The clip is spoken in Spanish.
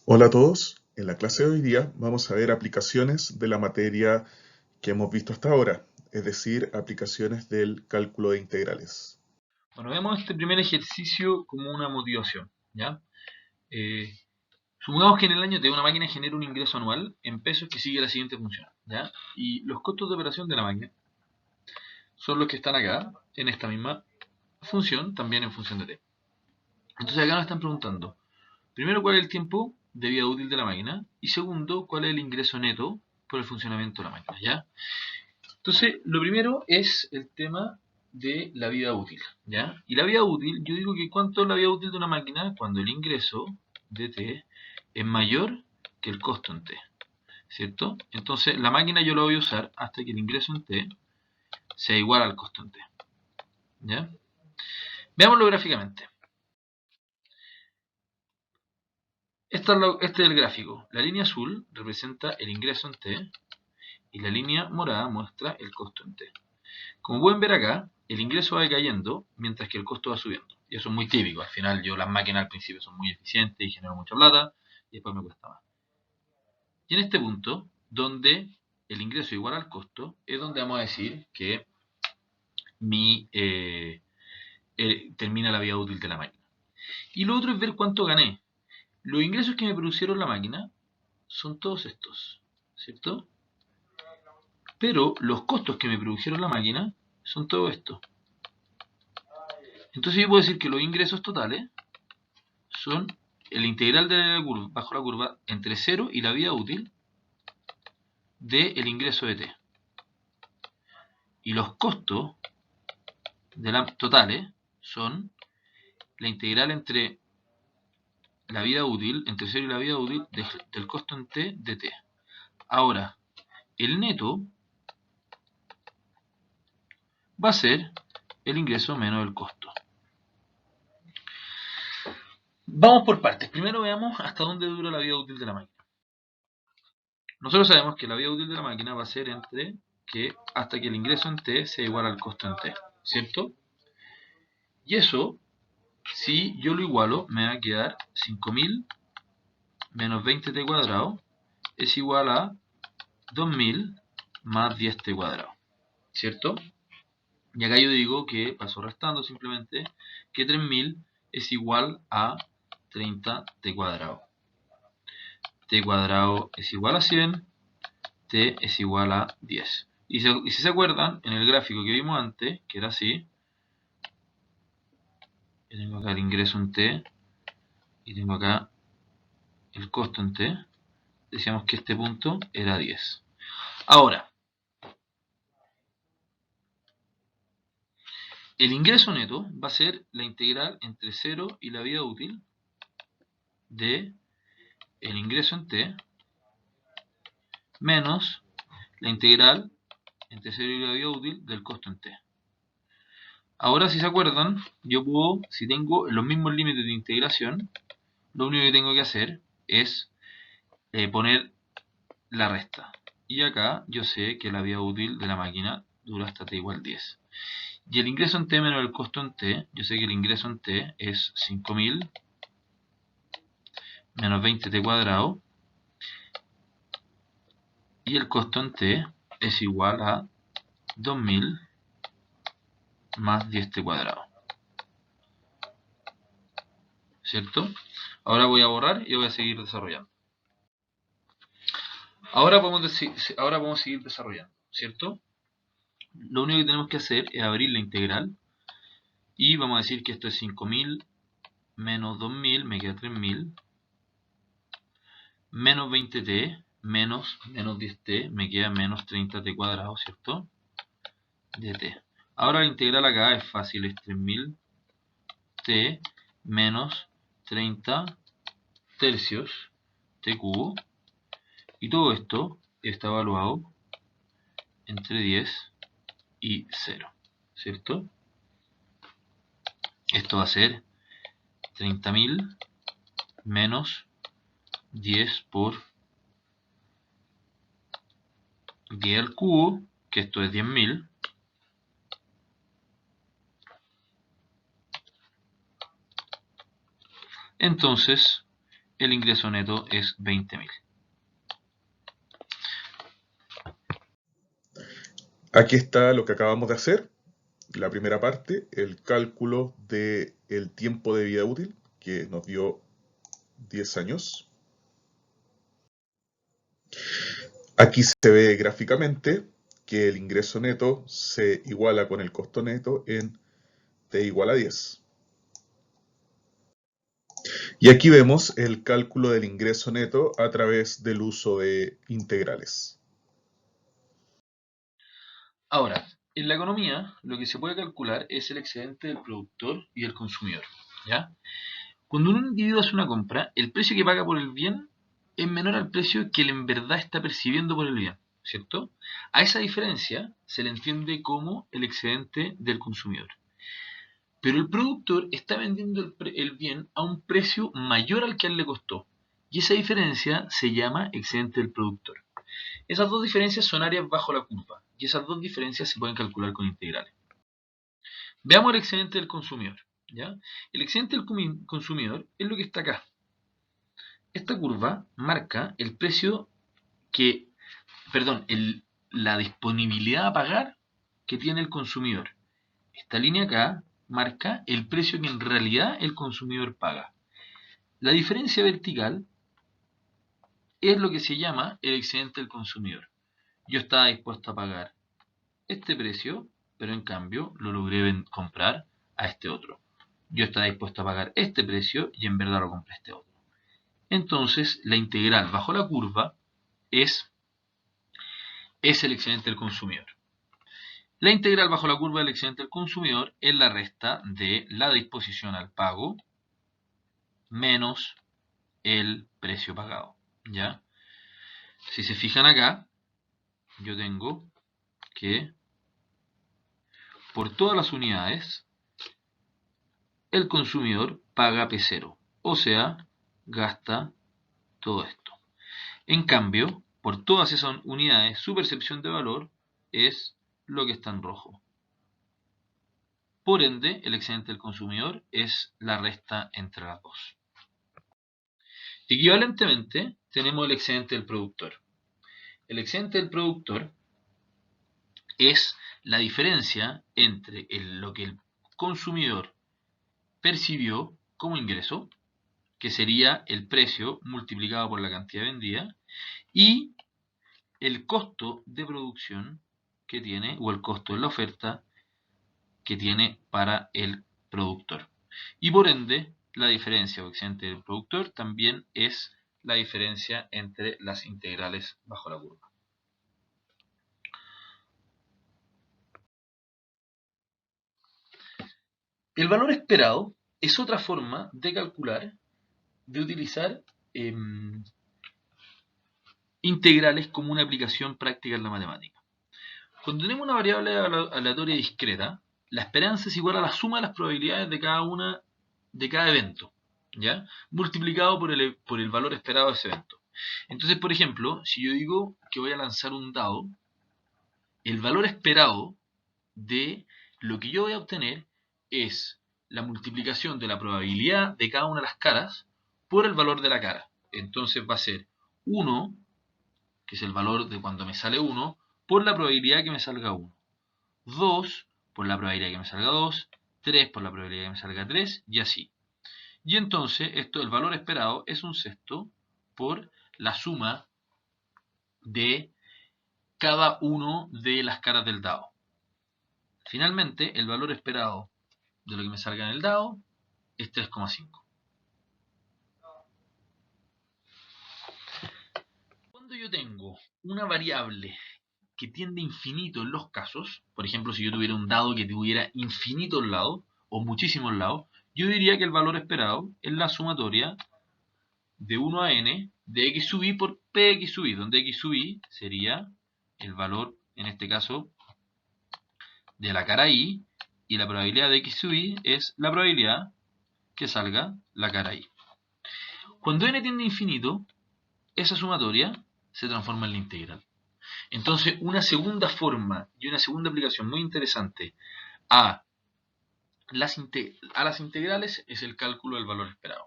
Hola a todos, en la clase de hoy día vamos a ver aplicaciones de la materia que hemos visto hasta ahora, es decir, aplicaciones del cálculo de integrales. Bueno, vemos este primer ejercicio como una motivación, ¿ya? Eh, Supongamos que en el año T una máquina genera un ingreso anual en pesos que sigue la siguiente función, ¿ya? Y los costos de operación de la máquina son los que están acá, en esta misma función, también en función de T. Entonces acá nos están preguntando, primero, cuál es el tiempo de vida útil de la máquina, y segundo, cuál es el ingreso neto por el funcionamiento de la máquina, ¿ya? Entonces, lo primero es el tema de la vida útil, ¿ya? Y la vida útil, yo digo que cuánto es la vida útil de una máquina cuando el ingreso de T es mayor que el costo en T, ¿cierto? Entonces, la máquina yo la voy a usar hasta que el ingreso en T sea igual al costo en T, ¿ya? Veámoslo gráficamente. Este es el gráfico. La línea azul representa el ingreso en T y la línea morada muestra el costo en T. Como pueden ver acá, el ingreso va decayendo mientras que el costo va subiendo. Y eso es muy típico. Al final, las máquinas al principio son muy eficientes y generan mucha plata y después me cuesta más. Y en este punto, donde el ingreso es igual al costo, es donde vamos a decir que termina la vida útil de la máquina. Y lo otro es ver cuánto gané. Los ingresos que me produjeron la máquina son todos estos, ¿cierto? Pero los costos que me produjeron la máquina son todo esto. Entonces yo puedo decir que los ingresos totales son el integral de la curva, bajo la curva entre 0 y la vida útil del ingreso de T. Y los costos totales son la integral entre la vida útil, entre 0 y la vida útil del costo en T de T. Ahora, el neto va a ser el ingreso menos el costo. Vamos por partes. Primero veamos hasta dónde dura la vida útil de la máquina. Nosotros sabemos que la vida útil de la máquina va a ser hasta que el ingreso en T sea igual al costo en T, ¿cierto? Y eso, si yo lo igualo, me va a quedar 5000 menos 20t cuadrado es igual a 2000 más 10t cuadrado, ¿cierto? Y acá yo digo que, paso restando simplemente, que 3000 es igual a 30t cuadrado. T cuadrado es igual a 100, t es igual a 10. Y si se acuerdan, en el gráfico que vimos antes, que era así, yo tengo acá el ingreso en t y tengo acá el costo en t, decíamos que este punto era 10. Ahora, el ingreso neto va a ser la integral entre 0 y la vida útil de el ingreso en t menos la integral entre 0 y la vida útil del costo en t. Ahora, si se acuerdan, yo puedo, si tengo los mismos límites de integración, lo único que tengo que hacer es poner la resta. Y acá yo sé que la vida útil de la máquina dura hasta t igual 10. Y el ingreso en t menos el costo en t, yo sé que el ingreso en t es 5000 menos 20t cuadrado. Y el costo en t es igual a 2000 más 10t cuadrado. ¿Cierto? Ahora voy a borrar y voy a seguir desarrollando. Ahora podemos seguir desarrollando, ¿cierto? Lo único que tenemos que hacer es abrir la integral y vamos a decir que esto es 5000 menos 2000, me queda 3000, menos 20t, menos 10t, me queda menos 30t cuadrado, ¿cierto? De t. Ahora la integral acá es fácil, es 3000t menos 30 tercios t cubo, y todo esto está evaluado entre 10 y 0, ¿cierto? Esto va a ser 30.000 menos 10 por 10 al cubo, que esto es 10.000, entonces el ingreso neto es 20.000. Aquí está lo que acabamos de hacer. La primera parte, el cálculo del tiempo de vida útil, que nos dio 10 años. Aquí se ve gráficamente que el ingreso neto se iguala con el costo neto en T igual a 10. Y aquí vemos el cálculo del ingreso neto a través del uso de integrales. Ahora, en la economía, lo que se puede calcular es el excedente del productor y del consumidor, ¿ya? Cuando un individuo hace una compra, el precio que paga por el bien es menor al precio que él en verdad está percibiendo por el bien, ¿cierto? A esa diferencia se le entiende como el excedente del consumidor. Pero el productor está vendiendo el bien a un precio mayor al que a él le costó. Y esa diferencia se llama excedente del productor. Esas dos diferencias son áreas bajo la curva. Y esas dos diferencias se pueden calcular con integrales. Veamos el excedente del consumidor, ¿ya? El excedente del consumidor es lo que está acá. Esta curva marca el precio que, la disponibilidad a pagar que tiene el consumidor. Esta línea acá marca el precio que en realidad el consumidor paga. La diferencia vertical es lo que se llama el excedente del consumidor. Yo estaba dispuesto a pagar este precio, pero en cambio lo logré comprar a este otro. Yo estaba dispuesto a pagar este precio y en verdad lo compré a este otro. Entonces, la integral bajo la curva es el excedente del consumidor. La integral bajo la curva del excedente del consumidor es la resta de la disposición al pago menos el precio pagado, ¿ya? Si se fijan acá, yo tengo que por todas las unidades el consumidor paga P0, o sea, gasta todo esto. En cambio, por todas esas unidades, su percepción de valor es lo que está en rojo. Por ende, el excedente del consumidor es la resta entre las dos. Equivalentemente, tenemos el excedente del productor. El excedente del productor es la diferencia entre lo que el consumidor percibió como ingreso, que sería el precio multiplicado por la cantidad vendida, y el costo de producción que tiene, o el costo de la oferta que tiene para el productor. Y por ende, la diferencia o excedente del productor también es la diferencia entre las integrales bajo la curva. El valor esperado es otra forma de calcular, de utilizar integrales como una aplicación práctica en la matemática. Cuando tenemos una variable aleatoria discreta, la esperanza es igual a la suma de las probabilidades de cada evento, ¿ya? Multiplicado por el valor esperado de ese evento. Entonces, por ejemplo, si yo digo que voy a lanzar un dado, el valor esperado de lo que yo voy a obtener es la multiplicación de la probabilidad de cada una de las caras por el valor de la cara. Entonces va a ser 1, que es el valor de cuando me sale 1, por la probabilidad que me salga 1. 2 por la probabilidad que me salga 2. 3 por la probabilidad que me salga 3, y así. Y entonces, el valor esperado es un sexto por la suma de cada uno de las caras del dado. Finalmente, el valor esperado de lo que me salga en el dado es 3,5. Cuando yo tengo una variable que tiende a infinito en los casos, por ejemplo, si yo tuviera un dado que tuviera infinitos lados, o muchísimos lados, yo diría que el valor esperado es la sumatoria de 1 a n de x sub i por px sub i, donde x sub i sería el valor, en este caso, de la cara i, y la probabilidad de x sub i es la probabilidad que salga la cara i. Cuando n tiende a infinito, esa sumatoria se transforma en la integral. Entonces, una segunda forma y una segunda aplicación muy interesante a las integrales es el cálculo del valor esperado.